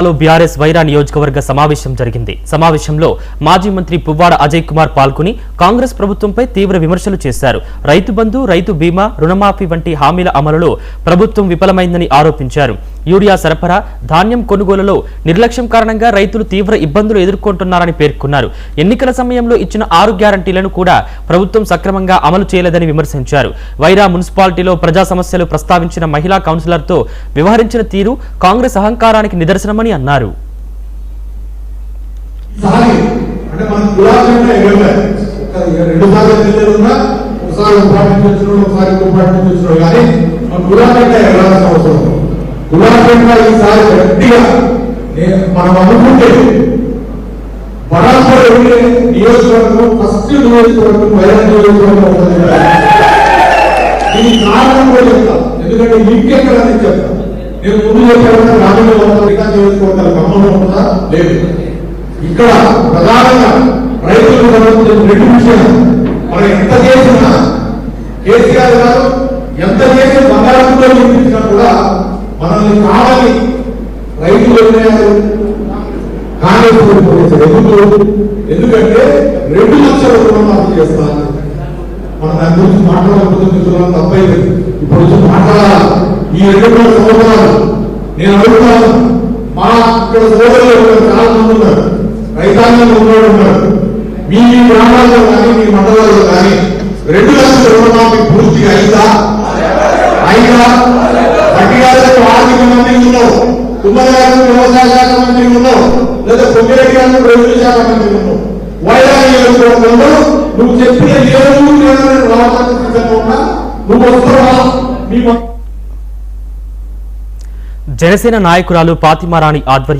BRS Wyra నియోజకవర్గ సమావేశం జరిగింది. సమావేశంలో మాజీ మంత్రి పువ్వాడ అజయ్ కుమార్ పాల్గొని కాంగ్రెస్ ప్రభుత్వంపై తీవ్ర విమర్శలు చేశారు. రైతు బంధు, రైతు బీమా, రుణమాఫీ వంటి హామీల అమలులో ప్రభుత్వం విఫలమైందని ఆరోపించారు. యూరియా సరఫరా, ధాన్యం కొనుగోలులో నిర్లక్ష్యం కారణంగా రైతులు తీవ్ర ఇబ్బందులు ఎదుర్కొంటున్నారని పేర్కొన్నారు. ఎన్నికల సమయంలో ఇచ్చిన 6 గ్యారంటీలను కూడా ప్రభుత్వం సక్రమంగా అమలు చేయలేదని విమర్శించారు. వైరా మున్సిపాలిటీలో ప్రజా సమస్యలు ప్రస్తావించిన మహిళా కౌన్సిలర్తో వ్యవహరించిన తీరు కాంగ్రెస్ అహంకారానికి నిదర్శనమని అన్నారు. ఎందుకంటే ఇంకెక్కడని చెప్తాను. నేను ముందు చెప్పాను గ్రామీణ నియోజకవర్గాల ఖమ్మంలో ఉంటుందా లేదు. ఇక్కడ ప్రధానంగా రైతులకు సంబంధించిన రెండు విషయాలు మనం ఎంత చేసినా కేసీఆర్ గారు ఎంత చేసిన బంగారంతో చూపించినా కూడా మనల్ని కావాలి రైతులు నిర్ణయాలు కాంగ్రెస్ ఎందుకంటే 2 లక్షల రుణమాఫీ చేస్తాను. మనం దాని గురించి మాట్లాడకపోతే తప్పైంది. ఇప్పుడు వచ్చి మాట్లాడాలి. ఈ 2 సంవత్సరాలు నేను అడుగుతాను, మా ఇక్కడ సోదరులు చాలా మంది ఉన్నారు, రైతాంగంలో ఉన్నారు. మీ గ్రామాల్లో కానీ మీ మండలాల్లో కానీ 2 లక్షల రుణమాఫీ పూర్తిగా అయిందా? పట్టిగారు ఆర్థిక మంత్రి ఉన్నావు, తుమ్మగారు వ్యవసాయ శాఖ మంత్రి ఉన్నావు, లేదా పొంగిరెడ్డి గారు రెవెన్యూ శాఖ మంత్రి ఉన్నావు. వైరా నియోజకవర్గంలో నువ్వు చెప్పిన నువ్వు వస్తావా? జనసేన నాయకురాలు ఫాతిమా రాణి ఆధ్వర్యంలో